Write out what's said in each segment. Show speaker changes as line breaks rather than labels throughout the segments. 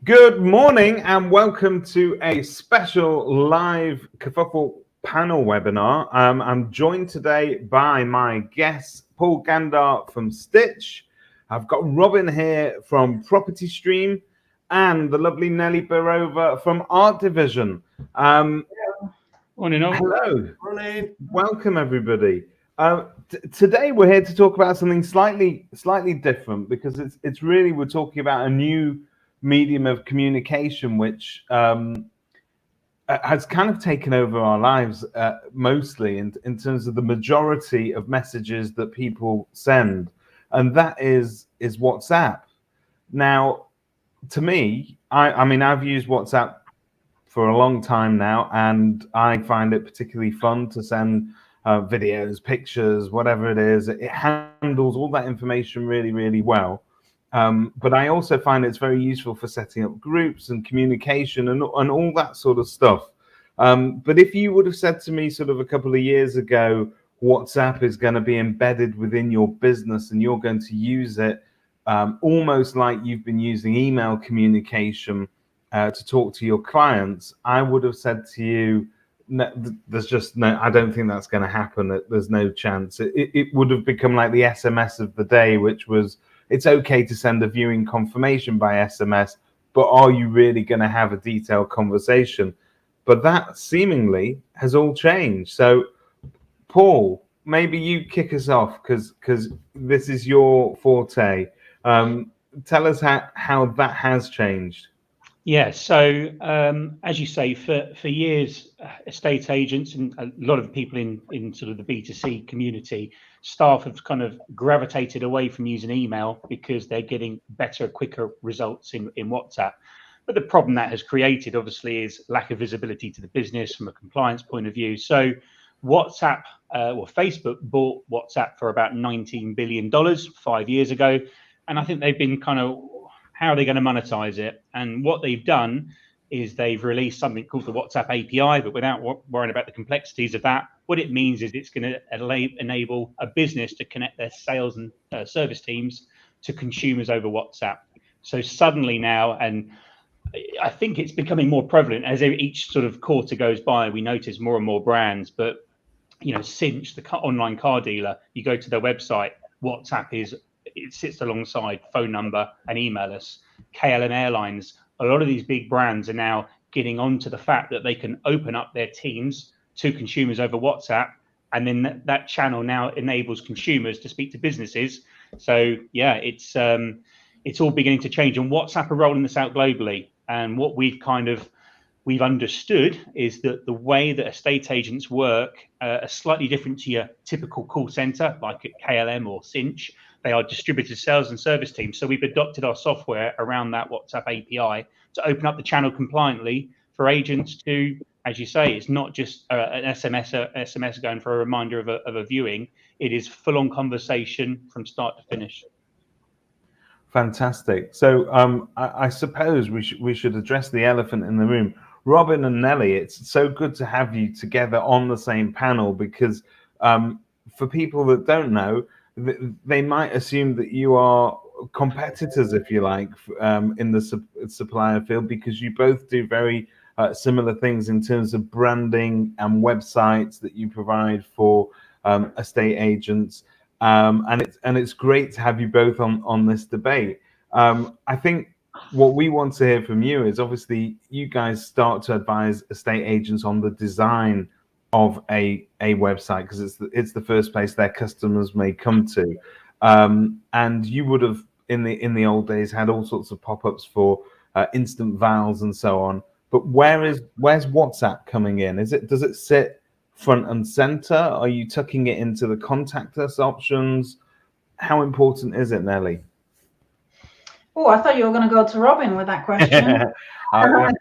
Good morning and welcome to a special live Kerfuffle panel webinar. I'm joined today by my guest, Paul Gandart from Stitch. I've got Robin here from Property Stream and the lovely Nelly Barova from Art Division.
Morning, all.
Hello.
Morning.
Welcome, everybody. Today we're here to talk about something slightly different because it's really we're talking about a new medium of communication which has kind of taken over our lives mostly in terms of the majority of messages that people send, and that is WhatsApp. Now, to me, I mean I've used WhatsApp for a long time now, and I find it particularly fun to send videos, pictures, whatever it is. It handles all that information really well. But I also find it's very useful for setting up groups and communication and all that sort of stuff. But if you would have said to me sort of a couple of years ago, WhatsApp is going to be embedded within your business and you're going to use it almost like you've been using email communication to talk to your clients, I would have said to you, no, there's just no, I don't think that's going to happen. There's no chance. It would have become like the SMS of the day, which was, it's okay to send a viewing confirmation by SMS, but are you really going to have a detailed conversation? But that seemingly has all changed. So, Paul, maybe you kick us off because this is your forte. Tell us how that has changed.
Yeah, so as you say, for years, estate agents and a lot of people in sort of the B2C community, staff have kind of gravitated away from using email because they're getting better, quicker results in WhatsApp. But the problem that has created, obviously, is lack of visibility to the business from a compliance point of view. So WhatsApp, Facebook bought WhatsApp for about $19 billion 5 years ago. And I think they've been kind of, how are they going to monetize it? And what they've done is they've released something called the WhatsApp API, but without worrying about the complexities of that, what it means is it's going to enable a business to connect their sales and service teams to consumers over WhatsApp. So suddenly now, and I think it's becoming more prevalent as each sort of quarter goes by, we notice more and more brands, but you know, Cinch, the online car dealer, you go to their website, WhatsApp it sits alongside phone number and email us. KLM Airlines, a lot of these big brands are now getting onto the fact that they can open up their teams to consumers over WhatsApp, and then that channel now enables consumers to speak to businesses. So yeah, it's all beginning to change, and WhatsApp are rolling this out globally. And what we've understood is that the way that estate agents work are slightly different to your typical call center, like at KLM or Cinch. They are distributed sales and service teams. So we've adopted our software around that WhatsApp API to open up the channel compliantly for agents to, as you say, it's not just an SMS going for a reminder of a viewing. It is full-on conversation from start to finish.
Fantastic. So I suppose we should address the elephant in the room. Robin and Nelly, it's so good to have you together on the same panel because for people that don't know, they might assume that you are competitors, if you like, in the supplier field because you both do very similar things in terms of branding and websites that you provide for estate agents. And it's great to have you both on this debate. I think what we want to hear from you is obviously you guys start to advise estate agents on the design of a website because it's the first place their customers may come to, and you would have in the old days had all sorts of pop-ups for instant vowels and so on. But where's WhatsApp coming in? Does it sit front and center? Are you tucking it into the contact us options? How important is it, Nelly?
Oh, I thought you were going to go to Robin with that question.
I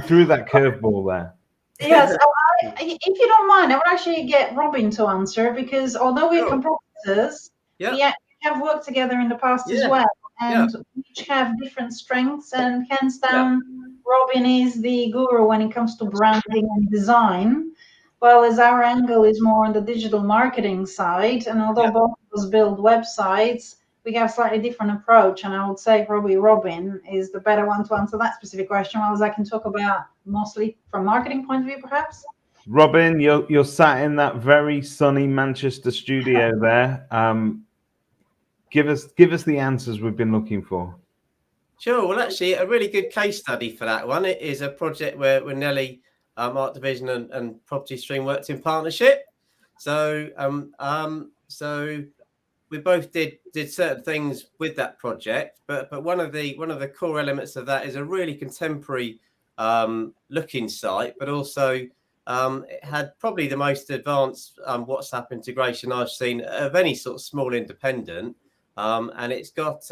threw that curveball there.
Yes, if you don't mind, I would actually get Robin to answer because although we're competitors, we have worked together in the past as well, and we each have different strengths. And hands down, Robin is the guru when it comes to branding and design, while as our angle is more on the digital marketing side. And although both of us build websites, we have a slightly different approach, and I would say probably Robin is the better one to answer that specific question, whereas I can talk about mostly from marketing point of view, perhaps.
Robin, you're sat in that very sunny Manchester studio there. Give us the answers we've been looking for.
Sure. Well, actually, a really good case study for that one. It is a project where Nelly, Art Division, and Property Stream worked in partnership. So, so we both did certain things with that project. But one of the core elements of that is a really contemporary looking site, but also it had probably the most advanced WhatsApp integration I've seen of any sort of small independent, and it's got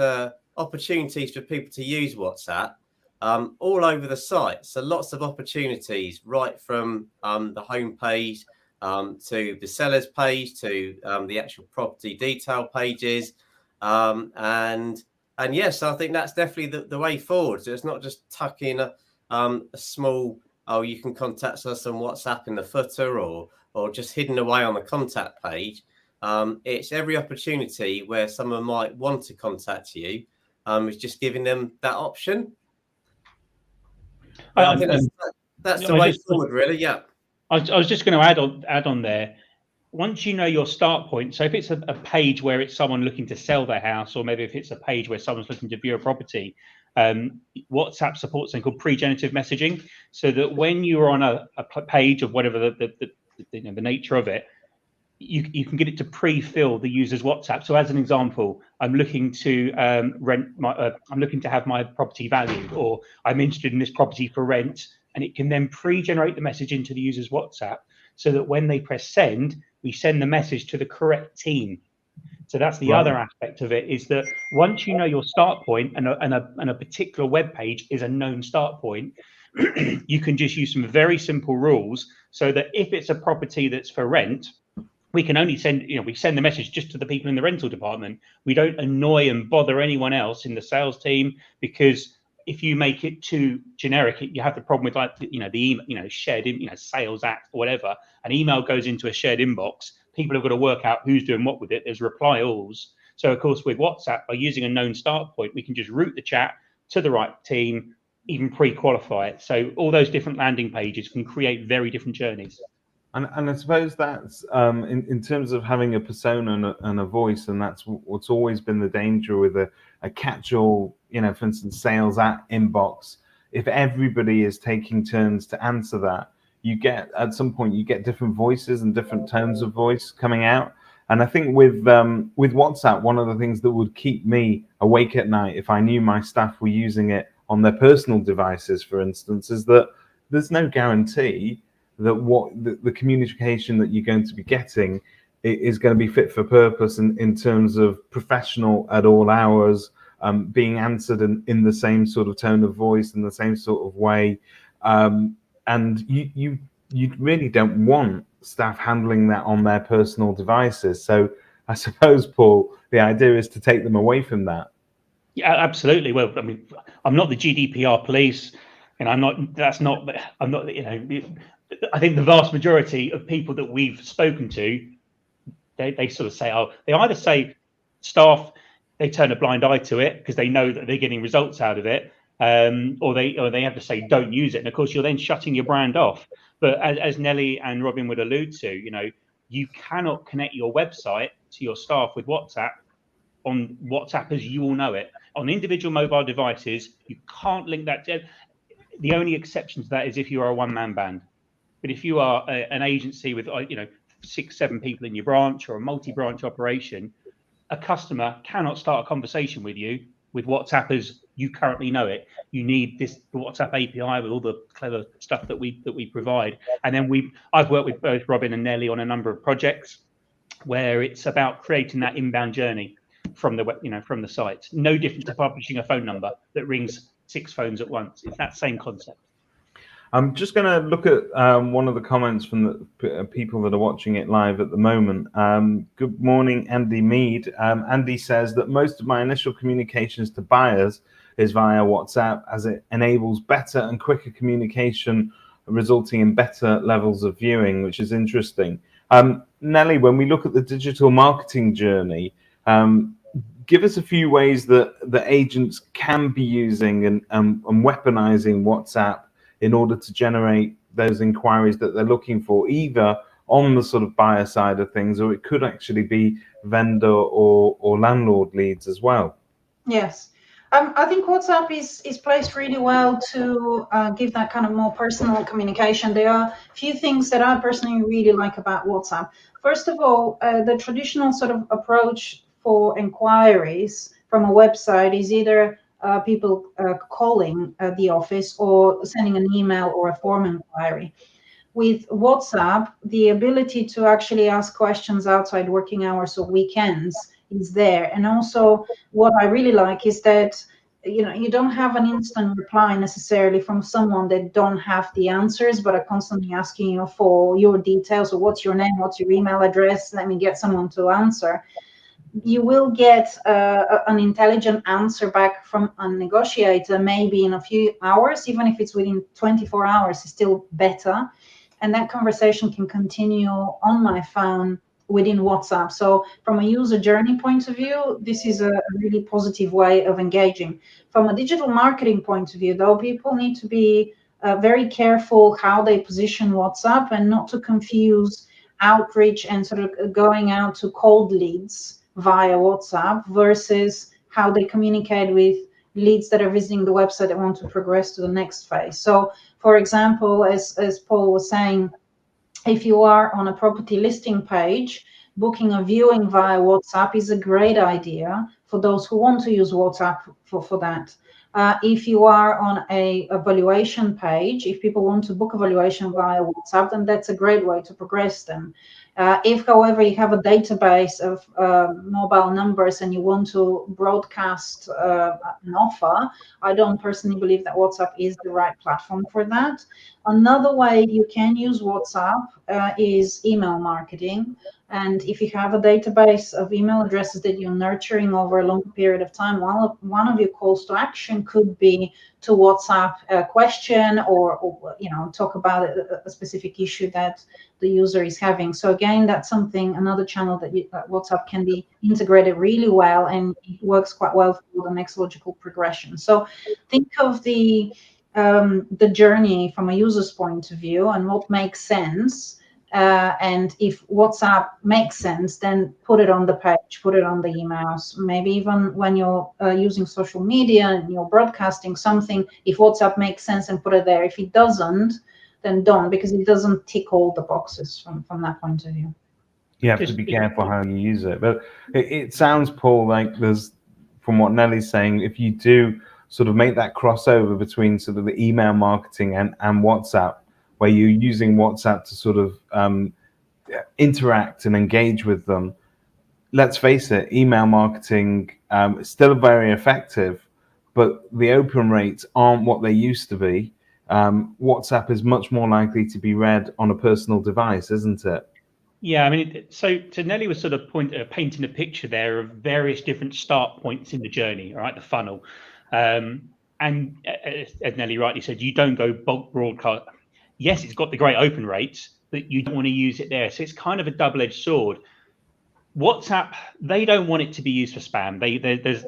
opportunities for people to use WhatsApp all over the site. So lots of opportunities right from the homepage to the seller's page to the actual property detail pages. And yes, I think that's definitely the way forward. So it's not just tucking a small, you can contact us on WhatsApp in the footer or just hidden away on the contact page. It's every opportunity where someone might want to contact you. Is just giving them that option. I think that's the way forward, really. Yeah.
I was just going to add on there. Once you know your start point, so if it's a page where it's someone looking to sell their house, or maybe if it's a page where someone's looking to view a property, WhatsApp supports something called pre-genitive messaging, so that when you're on a page of whatever the nature of it, you can get it to pre-fill the user's WhatsApp. So as an example, I'm looking to I'm looking to have my property valued, or I'm interested in this property for rent, and it can then pre-generate the message into the user's WhatsApp, so that when they press send, we send the message to the correct team. So that's the other aspect of it, is that once you know your start point, and a particular web page is a known start point, you can just use some very simple rules, so that if it's a property that's for rent, we can only send, we send the message just to the people in the rental department. We don't annoy and bother anyone else in the sales team, because if you make it too generic, you have the problem with the email, shared, sales act or whatever. An email goes into a shared inbox. People have got to work out who's doing what with it. There's reply alls. So of course, with WhatsApp, by using a known start point, we can just route the chat to the right team, even pre-qualify it. So all those different landing pages can create very different journeys.
And I suppose that's in terms of having a persona and a voice, and that's what's always been the danger with a catch-all, for instance, sales at inbox. If everybody is taking turns to answer that, at some point you get different voices and different tones of voice coming out. And I think with WhatsApp, one of the things that would keep me awake at night if I knew my staff were using it on their personal devices, for instance, is that there's no guarantee that what the communication that you're going to be getting is going to be fit for purpose in terms of professional at all hours, being answered in the same sort of tone of voice, in the same sort of way. And you really don't want staff handling that on their personal devices. So I suppose, Paul, the idea is to take them away from that.
Yeah, absolutely. Well, I mean, I'm not the GDPR police, and I'm not. I think the vast majority of people that we've spoken to, they sort of say, they either say staff, they turn a blind eye to it because they know that they're getting results out of it, or they have to say don't use it, and of course you're then shutting your brand off. But as Nelly and Robin would allude to, you cannot connect your website to your staff with WhatsApp on WhatsApp as you all know it. On individual mobile devices, you can't link that. The only exception to that is if you are a one-man band. But if you are an agency with 6-7 people in your branch, or a multi-branch operation, a customer cannot start a conversation with you with WhatsApp as you currently know it. You need the WhatsApp API with all the clever stuff that we provide. And then I've worked with both Robin and Nelly on a number of projects where it's about creating that inbound journey from the from the site. No different to publishing a phone number that rings 6 phones at once. It's that same concept.
I'm just going to look at one of the comments from the people that are watching it live at the moment. Good morning, Andy Mead. Andy says that most of my initial communications to buyers is via WhatsApp, as it enables better and quicker communication, resulting in better levels of viewing, which is interesting. Nelly, when we look at the digital marketing journey, give us a few ways that the agents can be using and weaponizing WhatsApp in order to generate those inquiries that they're looking for, either on the sort of buyer side of things, or it could actually be vendor or landlord leads as well.
Yes. I think WhatsApp is placed really well to give that kind of more personal communication. There are a few things that I personally really like about WhatsApp. First of all, the traditional sort of approach for inquiries from a website is either people calling the office or sending an email or a form inquiry. With WhatsApp, the ability to actually ask questions outside working hours or weekends is there. And also what I really like is that, you know, you don't have an instant reply necessarily from someone that don't have the answers, but are constantly asking you for your details, or what's your name, what's your email address, let me get someone to answer. You will get an intelligent answer back from a negotiator, maybe in a few hours. Even if it's within 24 hours, it's still better. And that conversation can continue on my phone within WhatsApp. So from a user journey point of view, this is a really positive way of engaging. From a digital marketing point of view, though, people need to be very careful how they position WhatsApp and not to confuse outreach and sort of going out to cold leads via WhatsApp versus how they communicate with leads that are visiting the website that want to progress to the next phase. So, for example, as Paul was saying, if you are on a property listing page, booking a viewing via WhatsApp is a great idea for those who want to use WhatsApp for that. If you are on a valuation page, if people want to book a valuation via WhatsApp, then that's a great way to progress them. If, however, you have a database of mobile numbers and you want to broadcast an offer, I don't personally believe that WhatsApp is the right platform for that. Another way you can use WhatsApp is email marketing. And if you have a database of email addresses that you're nurturing over a long period of time, one of your calls to action could be to WhatsApp a question or you know, talk about a specific issue that the user is having. So again, that's another channel that WhatsApp can be integrated really well, and it works quite well for the next logical progression. So think of the journey from a user's point of view and what makes sense. And if WhatsApp makes sense, then put it on the page, put it on the emails. Maybe even when you're using social media and you're broadcasting something, if WhatsApp makes sense, and put it there. If it doesn't, then don't, because it doesn't tick all the boxes from that point of view.
You have to be careful how you use it. But it sounds, Paul, like there's, from what Nelly's saying, if you do sort of make that crossover between sort of the email marketing and WhatsApp, where you're using WhatsApp to sort of interact and engage with them. Let's face it, email marketing is still very effective, but the open rates aren't what they used to be. WhatsApp is much more likely to be read on a personal device, isn't it?
Yeah, I mean, so Nelly was sort of painting a picture there of various different start points in the journey, all right, the funnel. And as Nelly rightly said, you don't go bulk broadcast. Yes, it's got the great open rates, but you don't want to use it there. So it's kind of a double-edged sword. WhatsApp, they don't want it to be used for spam.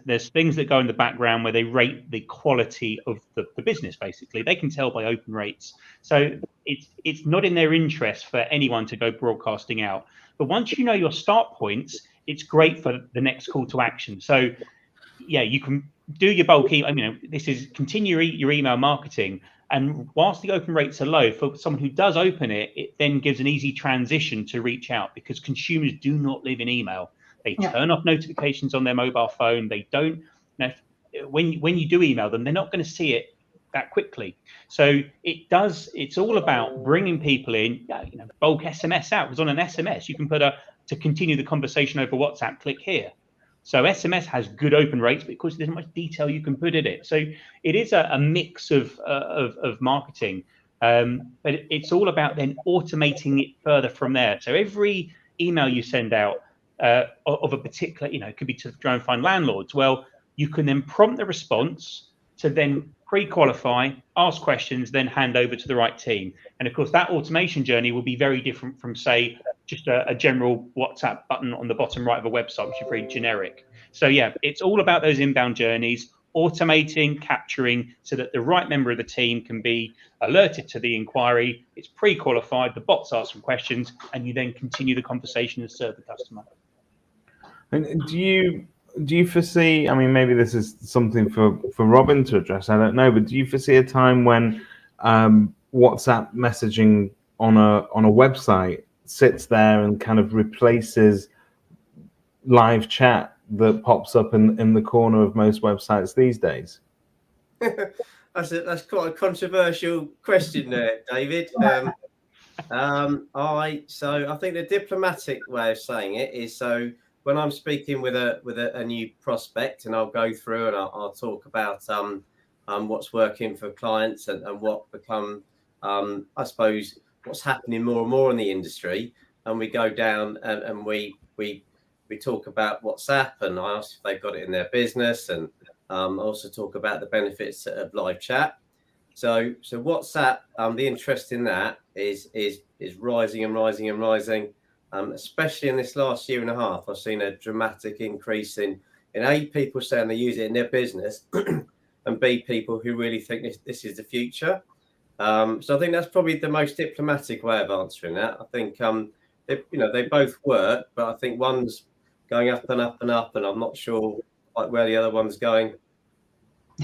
There's things that go in the background where they rate the quality of the business, basically. They can tell by open rates. So it's not in their interest for anyone to go broadcasting out. But once you know your start points, it's great for the next call to action. So yeah, you can do your bulk email. You know, this is continue your email marketing. And whilst the open rates are low, for someone who does open it, it then gives an easy transition to reach out, because consumers do not live in email. They turn off notifications on their mobile phone. They don't. When you do email them, they're not going to see it that quickly. So it's all about bringing people in. You know, bulk SMS out. Because on an SMS, you can put to continue the conversation over WhatsApp, click here. So SMS has good open rates because there's much detail you can put in it. So it is a mix of marketing, but it's all about then automating it further from there. So every email you send out of a particular, you know, it could be to try and find landlords. Well, you can then prompt the response to then pre-qualify, ask questions, then hand over to the right team. And of course, that automation journey will be very different from, say, just a general WhatsApp button on the bottom right of a website, which is very generic. So yeah, it's all about those inbound journeys, automating, capturing, so that the right member of the team can be alerted to the inquiry. It's pre-qualified, the bots ask some questions, and you then continue the conversation and serve the customer.
And do you foresee, I mean, maybe this is something for Robin to address, I don't know, but do you foresee a time when WhatsApp messaging on a website sits there and kind of replaces live chat that pops up in the corner of most websites these days?
That's quite a controversial question there, David. I think the diplomatic way of saying it is, so when I'm speaking with a new prospect, and I'll go through and I'll talk about what's working for clients and what become I suppose what's happening more and more in the industry, and we go down and we talk about WhatsApp, and I ask if they've got it in their business, and also talk about the benefits of live chat. So WhatsApp, the interest in that is rising and rising and rising. Especially in this last year and a half, I've seen a dramatic increase in A, people saying they use it in their business, and B, people who really think this is the future. So I think that's probably the most diplomatic way of answering that. I think they both work, but I think one's going up and up and up, and I'm not sure like where the other one's going.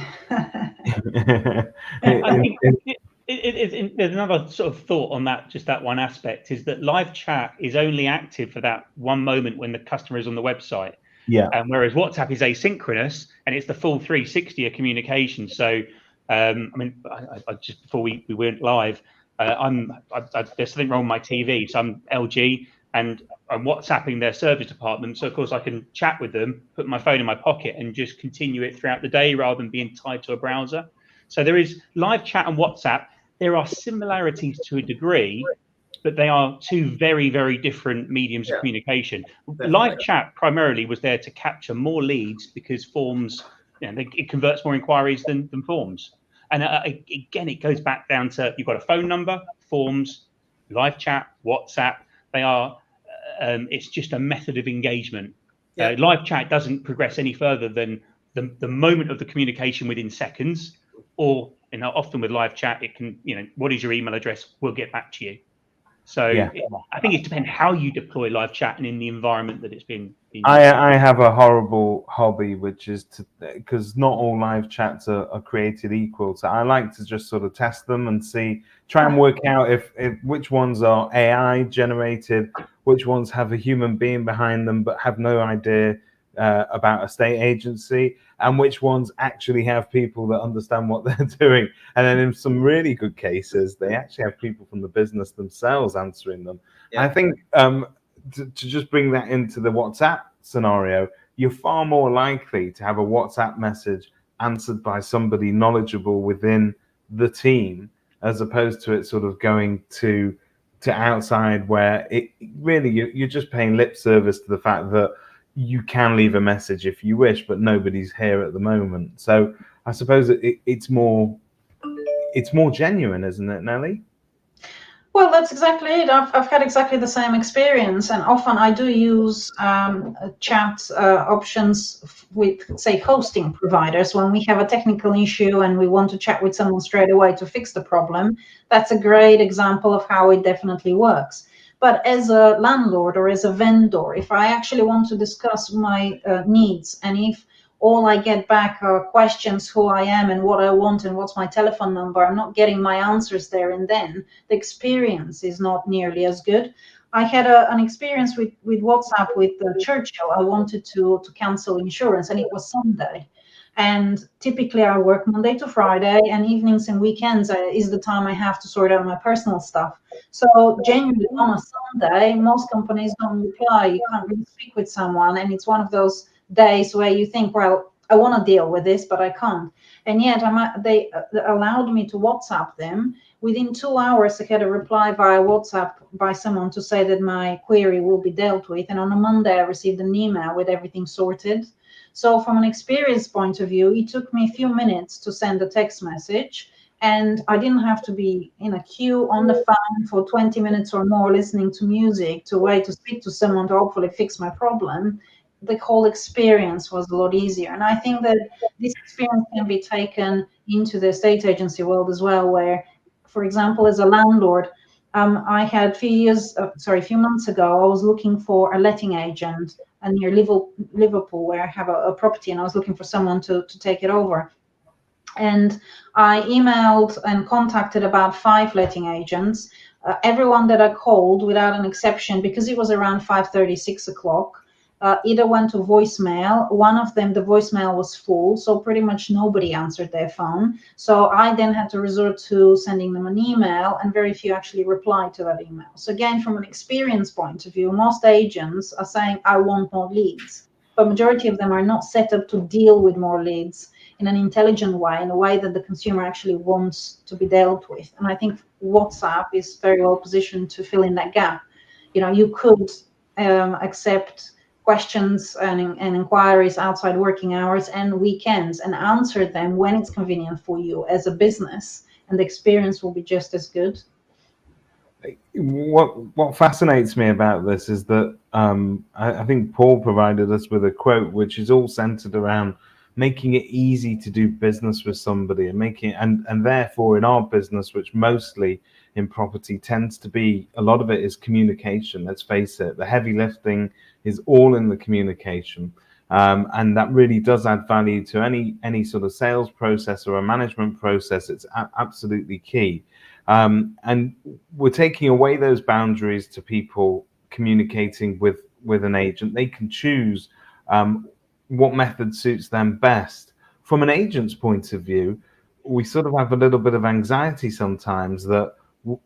I think there's another sort of thought on that, just that one aspect, is that live chat is only active for that one moment when the customer is on the website.
Yeah.
And whereas WhatsApp is asynchronous and it's the full 360 of communication. So, I mean, I just before we went live, there's something wrong with my TV. So I'm LG and I'm WhatsApping their service department. So of course I can chat with them, put my phone in my pocket and just continue it throughout the day rather than being tied to a browser. So there is live chat and WhatsApp. There are similarities to a degree, but they are two very, very different mediums of communication. Live chat primarily was there to capture more leads because forms, it converts more inquiries than forms. And again, it goes back down to you've got a phone number, forms, live chat, WhatsApp. They are, it's just a method of engagement. Live chat doesn't progress any further than the moment of the communication within seconds, or often with live chat, it can, what is your email address? We'll get back to you. So I think it depends how you deploy live chat and in the environment that it's been
I have a horrible hobby, which is because not all live chats are created equal. So I like to just sort of test them and try and work out if which ones are AI generated, which ones have a human being behind them but have no idea about a state agency, and which ones actually have people that understand what they're doing. And then in some really good cases, they actually have people from the business themselves answering them. I think to just bring that into the WhatsApp scenario, you're far more likely to have a WhatsApp message answered by somebody knowledgeable within the team, as opposed to it sort of going to outside, where it really you're just paying lip service to the fact that you can leave a message if you wish, but nobody's here at the moment. So I suppose it's more genuine, isn't it, Nelly?
Well, that's exactly it. I've had exactly the same experience, and often I do use chat options with, say, hosting providers when we have a technical issue and we want to chat with someone straight away to fix the problem. That's a great example of how it definitely works. But as a landlord or as a vendor, if I actually want to discuss my needs, and if all I get back are questions who I am and what I want and what's my telephone number, I'm not getting my answers there and then, the experience is not nearly as good. I had an experience with WhatsApp with Churchill. I wanted to cancel insurance, and it was Sunday. And typically I work Monday to Friday, and evenings and weekends is the time I have to sort out my personal stuff. So genuinely on a Sunday, most companies don't reply. You can't really speak with someone, and it's one of those days where you think, well, I want to deal with this, but I can't. And yet they allowed me to WhatsApp them. Within 2 hours, I had a reply via WhatsApp by someone to say that my query will be dealt with. And on a Monday, I received an email with everything sorted. So from an experience point of view, it took me a few minutes to send a text message, and I didn't have to be in a queue on the phone for 20 minutes or more listening to music to wait to speak to someone to hopefully fix my problem. the whole experience was a lot easier. And I think that this experience can be taken into the estate agency world as well, where, for example, as a landlord, I had a few months ago, I was looking for a letting agent near Liverpool, where I have a property, and I was looking for someone to take it over. And I emailed and contacted about 5 letting agents. Everyone that I called, without an exception, because it was around 5:30, 6 o'clock, either went to voicemail. One of them, the voicemail was full, so pretty much nobody answered their phone. So I then had to resort to sending them an email, and very few actually replied to that email. So again, from an experience point of view, most agents are saying, I want more leads, but majority of them are not set up to deal with more leads in an intelligent way, in a way that the consumer actually wants to be dealt with. And I think WhatsApp is very well positioned to fill in that gap. You could accept questions and inquiries outside working hours and weekends and answer them when it's convenient for you as a business, and the experience will be just as good.
What fascinates me about this is that I think Paul provided us with a quote which is all centered around making it easy to do business with somebody, and therefore in our business, which mostly in property tends to be, a lot of it is communication. Let's face it, the heavy lifting is all in the communication, and that really does add value to any sort of sales process or a management process. It's absolutely key, and we're taking away those boundaries to people communicating with an agent. They can choose what method suits them best. From an agent's point of view, we sort of have a little bit of anxiety sometimes that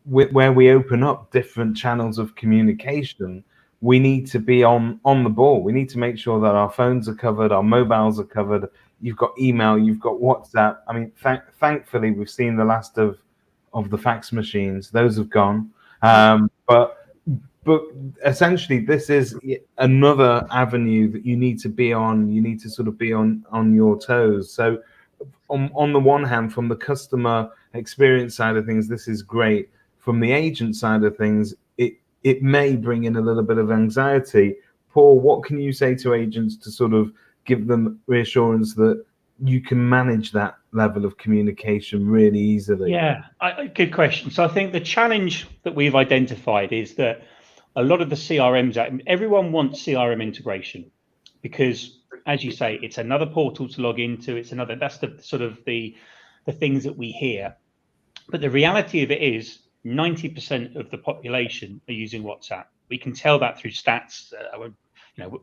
where we open up different channels of communication, we need to be on the ball. We need to make sure that our phones are covered, our mobiles are covered. You've got email, you've got WhatsApp. I mean, thankfully, we've seen the last of the fax machines. Those have gone. But essentially, this is another avenue that you need to be on. You need to sort of be on your toes. So on the one hand, from the customer experience side of things, this is great. From the agent side of things, it may bring in a little bit of anxiety. Paul, what can you say to agents to sort of give them reassurance that you can manage that level of communication really easily?
Yeah, good question. So I think the challenge that we've identified is that a lot of the CRMs, everyone wants CRM integration because, as you say, it's another portal to log into. That's the sort of the things that we hear. But the reality of it is 90% of the population are using WhatsApp. We can tell that through stats.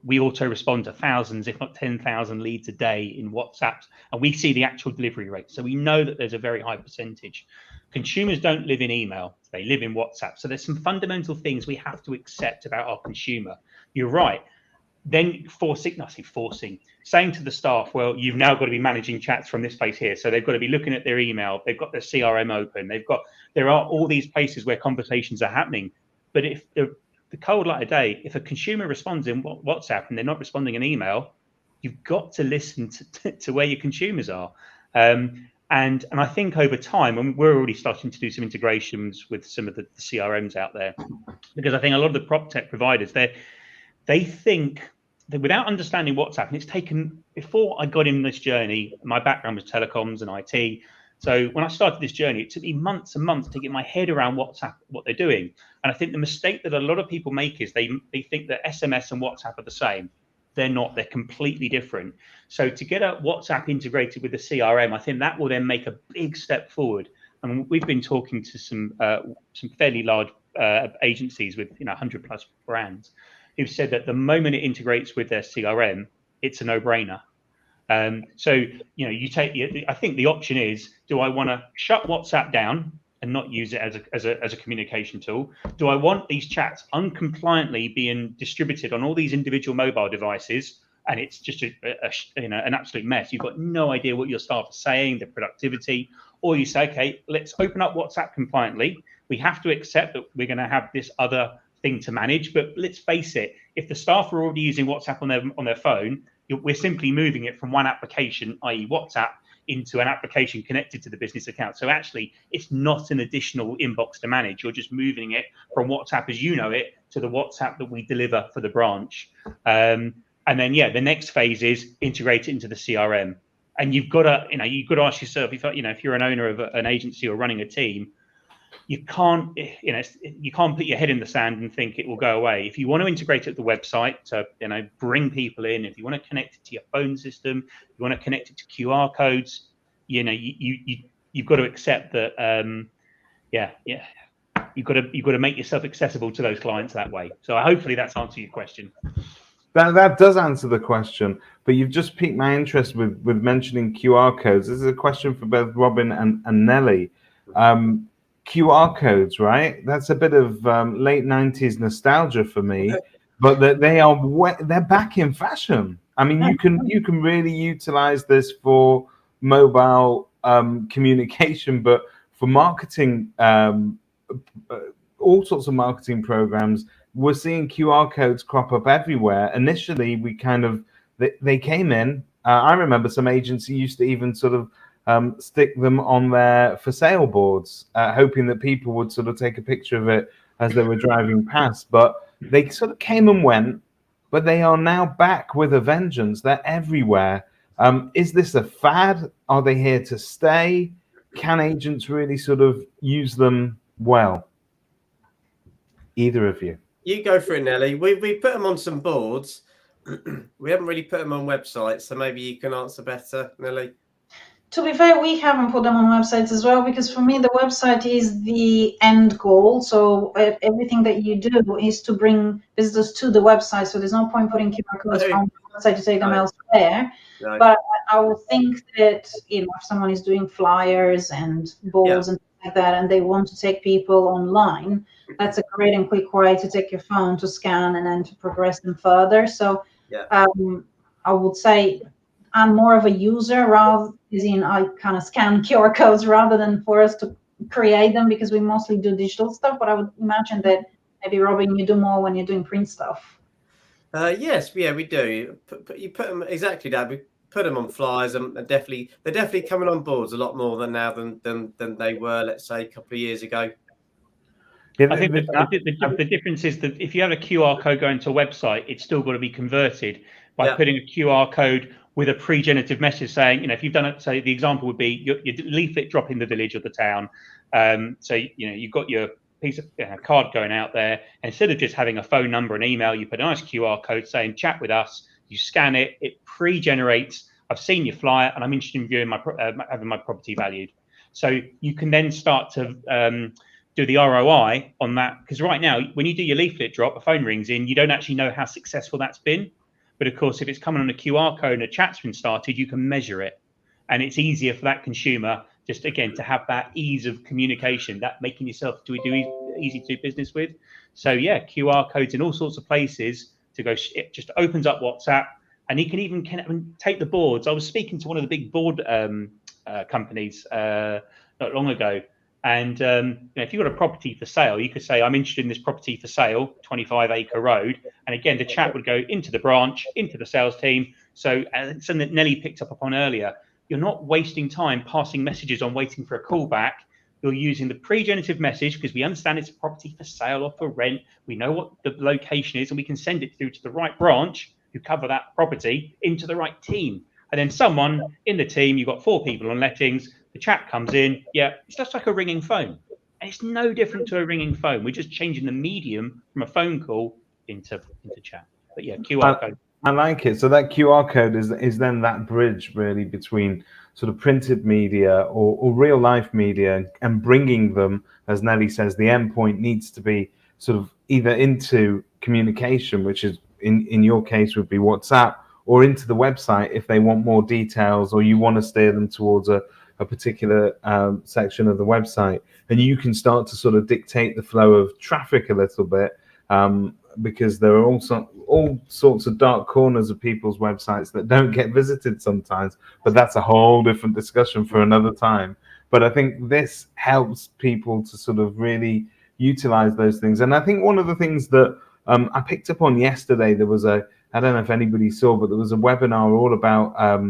We auto respond to thousands, if not 10,000 leads a day in WhatsApp, and we see the actual delivery rate. So we know that there's a very high percentage. Consumers don't live in email, they live in WhatsApp. So there's some fundamental things we have to accept about our consumer. You're right. Then saying to the staff, well, you've now got to be managing chats from this place here. So they've got to be looking at their email. They've got their CRM open. There are all these places where conversations are happening. But if the cold light of day, if a consumer responds in WhatsApp and they're not responding in email, you've got to listen to where your consumers are. And I think over time, and we're already starting to do some integrations with some of the CRMs out there, because I think a lot of the prop tech providers, they think that without understanding WhatsApp, and it's taken, before I got in this journey, my background was telecoms and IT. So when I started this journey, it took me months and months to get my head around WhatsApp, what they're doing. And I think the mistake that a lot of people make is they think that SMS and WhatsApp are the same. They're not. They're completely different. So to get a WhatsApp integrated with the CRM, I think that will then make a big step forward. And we've been talking to some fairly large agencies with 100+ brands who've said that the moment it integrates with their CRM, it's a no-brainer. So I think the option is: do I want to shut WhatsApp down and not use it as a communication tool? Do I want these chats uncompliantly being distributed on all these individual mobile devices, and it's just an absolute mess? You've got no idea what your staff are saying, the productivity. Or you say, okay, let's open up WhatsApp compliantly. We have to accept that we're going to have this other thing to manage, but let's face it, if the staff are already using WhatsApp on their phone, we're simply moving it from one application, i.e. WhatsApp, into an application connected to the business account. So actually, it's not an additional inbox to manage. You're just moving it from WhatsApp as you know it to the WhatsApp that we deliver for the branch. And then, the next phase is integrate it into the CRM. And you've got to ask yourself, if you're an owner of an agency or running a team, you can't put your head in the sand and think it will go away. If you want to integrate it to the website to, bring people in, if you want to connect it to your phone system, you want to connect it to QR codes, you've got to accept that, you've got to make yourself accessible to those clients that way. So hopefully that's answered your question.
That does answer the question, but you've just piqued my interest with mentioning QR codes. This is a question for both Robin and Nelly. QR codes, right? That's a bit of late 90s nostalgia for me, but they're back in fashion. I mean, you can really utilize this for mobile communication, but for marketing, all sorts of marketing programs, we're seeing QR codes crop up everywhere. Initially, they came in. I remember some agency used to even sort of stick them on their for sale boards, hoping that people would sort of take a picture of it as they were driving past. But they sort of came and went, but they are now back with a vengeance. They're everywhere. Is this a fad? Are they here to stay? Can agents really sort of use them well? Either of you.
You go for it, Nelly. We put them on some boards. We haven't really put them on websites, so maybe you can answer better, Nelly.
To be fair, we haven't put them on websites as well, because for me, the website is the end goal. So everything that you do is to bring visitors to the website. So there's no point putting QR codes on the website to take them elsewhere. No. But I would think that, if someone is doing flyers and boards and things like that, and they want to take people online, that's a great and quick way to take your phone to scan and then to progress them further. So I would say I'm more of a user, I kind of scan QR codes rather than for us to create them, because we mostly do digital stuff. But I would imagine that maybe, Robin, you do more when you're doing print stuff.
Yes, we do. You put them exactly, Dad. We put them on flyers, and they're definitely coming on boards a lot more now than they were, let's say, a couple of years ago.
I think the difference is that if you have a QR code going to a website, it's still got to be converted by putting a QR code with a pre-genitive message saying, if you've done it, say the example would be your leaflet drop in the village or the town. So, you've got your piece of card going out there. And instead of just having a phone number and email, you put a nice QR code saying, chat with us. You scan it, it pre-generates, I've seen your flyer and I'm interested in viewing having my property valued. So you can then start to do the ROI on that. Because right now, when you do your leaflet drop, a phone rings in, you don't actually know how successful that's been. But of course, if it's coming on a QR code and a chat's been started, you can measure it. And it's easier for that consumer, just again, to have that ease of communication, that making yourself easy to do business with. So QR codes in all sorts of places to go, it just opens up WhatsApp, and you can even take the boards. I was speaking to one of the big board companies not long ago. And if you've got a property for sale, you could say, I'm interested in this property for sale, 25-acre road. And again, the chat would go into the branch, into the sales team. So something that Nelly picked up upon earlier, you're not wasting time passing messages on waiting for a call back. You're using the pre-genitive message because we understand it's a property for sale or for rent. We know what the location is, and we can send it through to the right branch who cover that property into the right team. And then someone in the team, you've got 4 people on lettings, the chat comes in, it's just like a ringing phone. And it's no different to a ringing phone. We're just changing the medium from a phone call into chat. But QR code.
I like it. So that QR code is then that bridge really between sort of printed media or real life media and bringing them, as Nelly says, the endpoint needs to be sort of either into communication, which is in your case would be WhatsApp, or into the website if they want more details or you want to steer them towards a particular section of the website. And you can start to sort of dictate the flow of traffic a little bit, because there are also all sorts of dark corners of people's websites that don't get visited sometimes, but that's a whole different discussion for another time. But I think this helps people to sort of really utilize those things. And I think one of the things that I picked up on yesterday, there was I don't know if anybody saw, but there was a webinar all about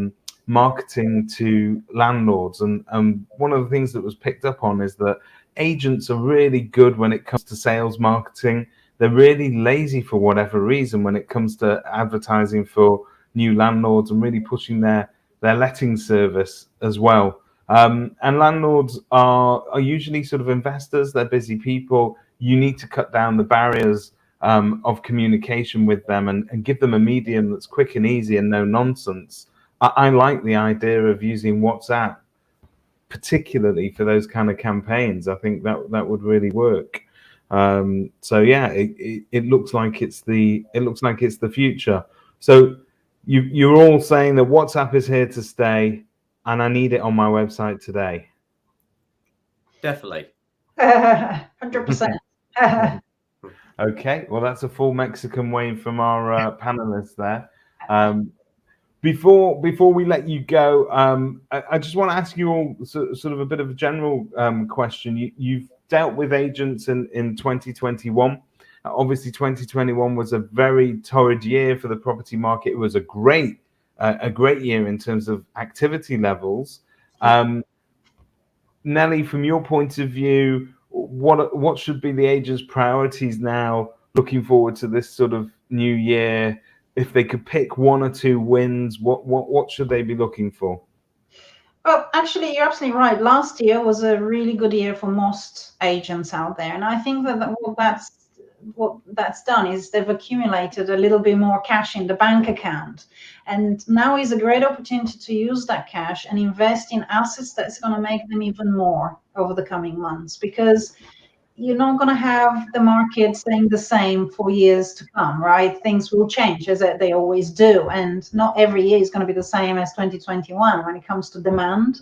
marketing to landlords. And one of the things that was picked up on is that agents are really good when it comes to sales marketing. they're really lazy for whatever reason when it comes to advertising for new landlords and really pushing their letting service as well. And landlords are usually sort of investors. They're busy people. You need to cut down the barriers of communication with them and give them a medium that's quick and easy and no nonsense. I like the idea of using WhatsApp, particularly for those kind of campaigns. I think that would really work. So yeah, it looks like it's the future. So you're all saying that WhatsApp is here to stay, and I need it on my website today.
Definitely.
100%.
Okay, well, that's a full Mexican wave from our panelists there. Before we let you go, I just want to ask you all sort of a bit of a general question. You've dealt with agents in 2021. Obviously, 2021 was a very torrid year for the property market. It was a great year in terms of activity levels. Nelly, from your point of view, what should be the agents' priorities now, looking forward to this sort of new year? If they could pick one or two wins, what should they be looking for?
Well, actually, you're absolutely right. Last year was a really good year for most agents out there, and I think that what that's done is they've accumulated a little bit more cash in the bank account, and now is a great opportunity to use that cash and invest in assets that's going to make them even more over the coming months, because you're not going to have the market staying the same for years to come, right? Things will change as they always do, and not every year is going to be the same as 2021 when it comes to demand.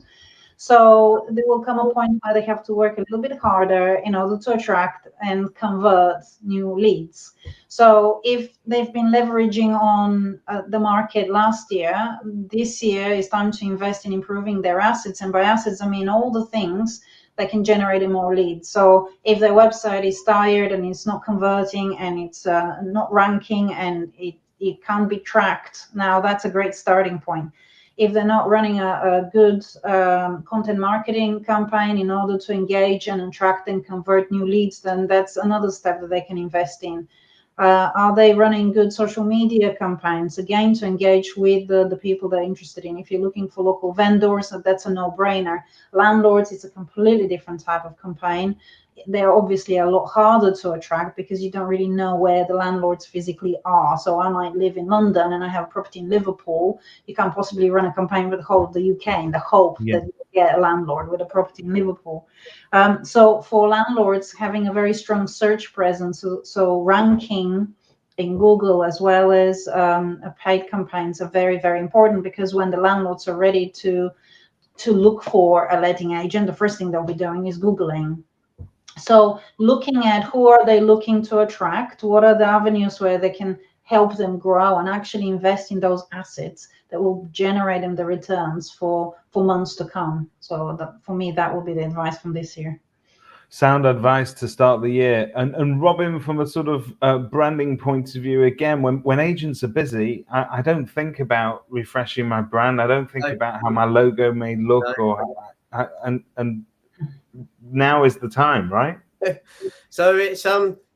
So there will come a point where they have to work a little bit harder in order to attract and convert new leads. So if they've been leveraging on the market last year, this year is time to invest in improving their assets. And by assets, I mean all the things that can generate more leads. So if their website is tired and it's not converting and it's not ranking and it can't be tracked, now that's a great starting point. If they're not running a good content marketing campaign in order to engage and attract and convert new leads, then that's another step that they can invest in. Are they running good social media campaigns, again, to engage with the people they're interested in? If you're looking for local vendors, that's a no-brainer. Landlords, it's a completely different type of campaign. They're obviously a lot harder to attract because you don't really know where the landlords physically are. So I might live in London and I have a property in Liverpool. You can't possibly run a campaign with the whole of the UK in the hope that you get a landlord with a property in Liverpool. So for landlords, having a very strong search presence, so ranking in Google as well as paid campaigns are very, very important, because when the landlords are ready to look for a letting agent, the first thing they'll be doing is Googling. So looking at who are they looking to attract, what are the avenues where they can help them grow and actually invest in those assets that will generate them the returns for months to come. So for me, that will be the advice from this year.
Sound advice to start the year. And Robin, from a sort of branding point of view, again, when agents are busy, I don't think about refreshing my brand. I don't think about how my logo may look, and now is the time, right?
So it's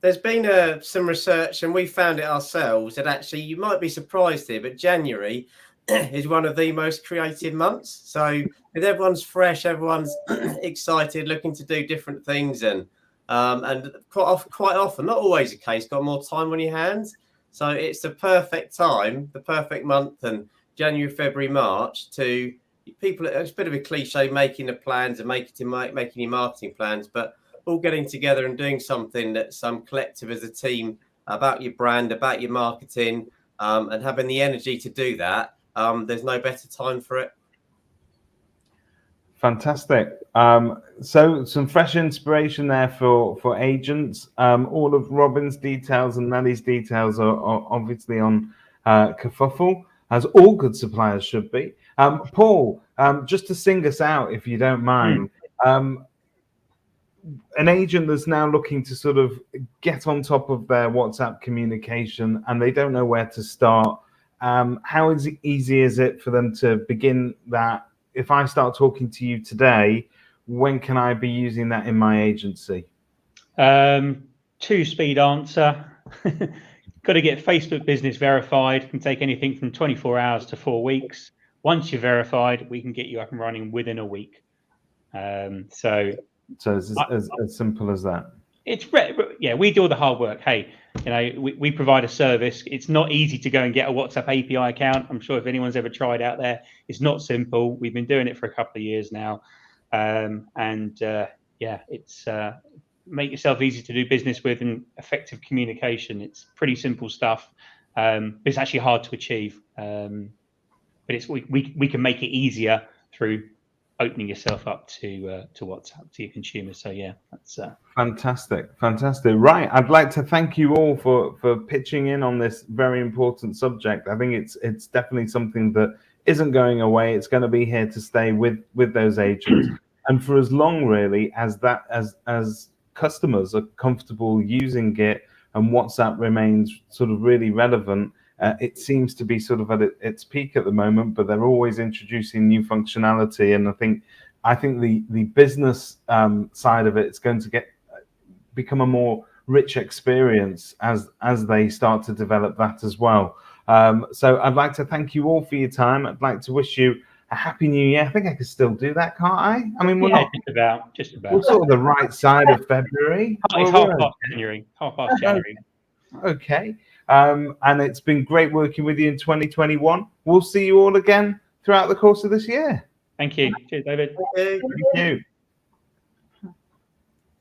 there's been some research, and we found it ourselves, that actually you might be surprised here, but January is one of the most creative months. So if everyone's fresh, everyone's excited, looking to do different things, and quite often, not always the case, got more time on your hands. So it's the perfect time, the perfect month, and January, February, March to people. It's a bit of a cliche, making the plans and making your marketing plans, but all getting together and doing something that's collective as a team about your brand, about your marketing, and having the energy to do that. There's no better time for it.
Fantastic. So some fresh inspiration there for agents. All of Robin's details and Nelly's details are obviously on Kerfuffle, as all good suppliers should be. Paul, just to sing us out, if you don't mind, an agent that's now looking to sort of get on top of their WhatsApp communication and they don't know where to start, how easy is it for them to begin that? If I start talking to you today, when can I be using that in my agency?
2-speed answer. Got to get Facebook business verified. It can take anything from 24 hours to 4 weeks. Once you're verified, we can get you up and running within a week. So
it's as simple as that.
Yeah, we do all the hard work. Hey, we provide a service. It's not easy to go and get a WhatsApp API account. I'm sure if anyone's ever tried out there, it's not simple. We've been doing it for a couple of years now. Yeah, it's make yourself easy to do business with and effective communication. It's pretty simple stuff, but it's actually hard to achieve. But we can make it easier through opening yourself up to WhatsApp to your consumers. So yeah, that's
fantastic. Right, I'd like to thank you all for pitching in on this very important subject. I think it's definitely something that isn't going away. It's going to be here to stay with those agents, and for as long really as customers are comfortable using it and WhatsApp remains sort of really relevant. It seems to be sort of at its peak at the moment, but they're always introducing new functionality. And I think the business side of it is going to become a more rich experience as they start to develop that as well. So I'd like to thank you all for your time. I'd like to wish you a happy new year. I think I can still do that, can't I? I mean, we're not
just about.
We're sort of the right side of February.
It's half past January.
Okay. And it's been great working with you in 2021. We'll see you all again throughout the course of this year.
Thank you. Cheers, David.
Thank you.